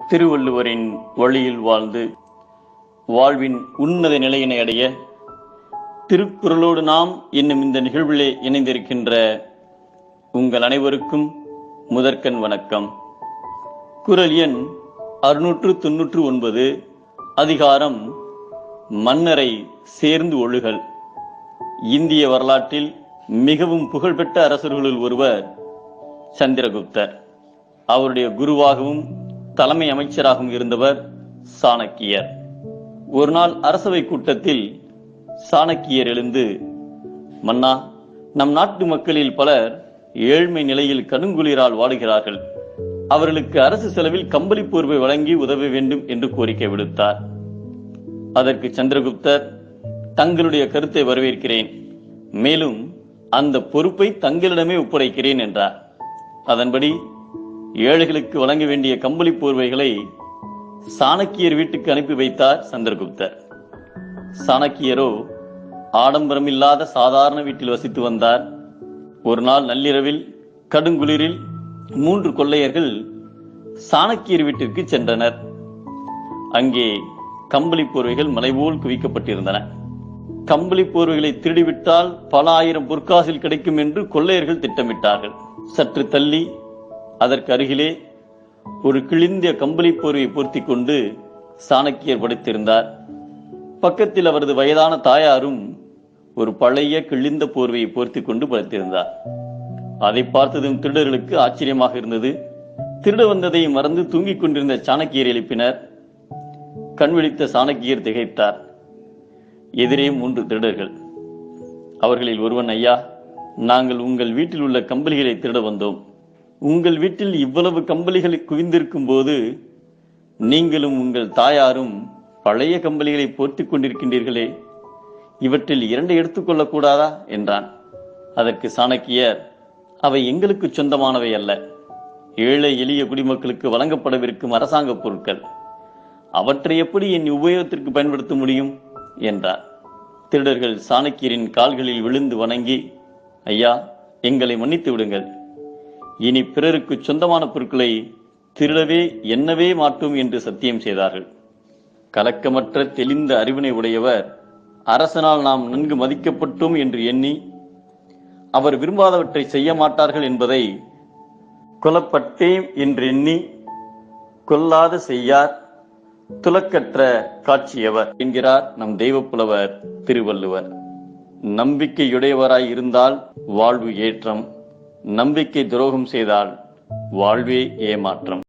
திருவள்ளுவரின் வழியில் வாழ்ந்து வாழ்வின் உன்னத நிலையினை அடைய திருக்குறளோடு நாம் என்னும் இந்த நிகழ்விலே இணைந்திருக்கின்ற உங்கள் அனைவருக்கும் முதற்கண் வணக்கம். குறள் எண் 699, அதிகாரம் மன்னரை சேர்ந்து ஒழுகல். இந்திய வரலாற்றில் மிகவும் புகழ்பெற்ற அரசர்களுள் ஒருவர் சந்திரகுப்தர். அவருடைய குருவாகவும் தலைமை அமைச்சராகவும் இருந்தவர் சாணக்கியர். ஒரு நாள் அரசவை கூட்டத்தில் சாணக்கியர் எழுந்து, மன்னா, நம் நாட்டு மக்களில் பலர் ஏழ்மை நிலையில் கடுங்குளிரால் வாடுகிறார்கள். அவர்களுக்கு அரசு செலவில் கம்பளி போர்வை வழங்கி உதவ வேண்டும் என்று கோரிக்கை விடுத்தார். அதற்கு சந்திரகுப்தர், தங்களுடைய கருத்தை வரவேற்கிறேன், மேலும் அந்த பொறுப்பை தங்களிடமே ஒப்படைக்கிறேன் என்றார். அதன்படி ஏழைகளுக்கு வழங்க வேண்டிய கம்பளி போர்வைகளை சாணக்கியர் வீட்டுக்கு அனுப்பி வைத்தார் சந்திரகுப்தர். சாணக்கியரோ ஆடம்பரமில்லாத சாதாரண வீட்டில் வசித்து வந்தார். ஒரு நாள் நள்ளிரவில் கடுங்குளிரில் 3 கொள்ளையர்கள் சாணக்கியர் வீட்டிற்கு சென்றனர். அங்கே கம்பளி போர்வைகள் மலைபோல் குவிக்கப்பட்டிருந்தன. கம்பளி போர்வைகளை திருடிவிட்டால் பல ஆயிரம் பொற்காசில் கிடைக்கும் என்று கொள்ளையர்கள் திட்டமிட்டார்கள். சற்று தள்ளி அதற்கு அருகிலே ஒரு கிழிந்த கம்பளி போர்வையை பொருத்தி கொண்டு சாணக்கியர் படுத்திருந்தார். பக்கத்தில் அவரது வயதான தாயாரும் ஒரு பழைய கிழிந்த போர்வையை போர்த்தி கொண்டு படுத்திருந்தார். அதை பார்த்ததும் திருடர்களுக்கு ஆச்சரியமாக இருந்தது. திருட வந்ததை மறந்து தூங்கிக் கொண்டிருந்த சாணக்கியர் எழுப்பினர். கண் விழித்த சாணக்கியர் திகைத்தார். எதிரே 3 திருடர்கள். அவர்களில் ஒருவன், ஐயா, நாங்கள் உங்கள் வீட்டில் உள்ள கம்பளிகளை திருட வந்தோம். உங்கள் வீட்டில் இவ்வளவு கம்பளிகள் குவிந்திருக்கும் போது நீங்களும் உங்கள் தாயாரும் பழைய கம்பளிகளை போர்த்திக் கொண்டிருக்கின்றீர்களே, இவற்றில் 2 எடுத்துக்கொள்ளக் கூடாதா என்றான். அதற்கு சாணக்கியர், அவை எங்களுக்கு சொந்தமானவை அல்ல, ஏழை எளிய குடிமக்களுக்கு வழங்கப்படவிருக்கும் அரசாங்க பொருட்கள். அவற்றை எப்படி என் உபயோகத்திற்கு பயன்படுத்த முடியும் என்றார். திருடர்கள் சாணக்கியரின் கால்களில் விழுந்து வணங்கி, ஐயா, எங்களை மன்னித்து விடுங்கள், இனி பிறருக்கு சொந்தமான பொருட்களை திருடவே எண்ணவே மாட்டோம் என்று சத்தியம் செய்தார்கள். கலக்கமற்ற தெளிந்த அறிவினை உடையவர் அரசனால் நாம் நன்கு மதிக்கப்பட்டோம் என்று எண்ணி அவர் விரும்பாதவற்றை செய்ய மாட்டார்கள் என்பதை கொலப்பட்டேன் என்று எண்ணி கொல்லாத செய்யார் துலக்கற்ற காட்சியவர் என்கிறார் நம் தெய்வப்புலவர் திருவள்ளுவர். நம்பிக்கையுடையவராய் இருந்தால் வாழ்வு ஏற்றம், நம்பிக்கை துரோகம் செய்தால் வாழ்வே ஏமாற்றம்.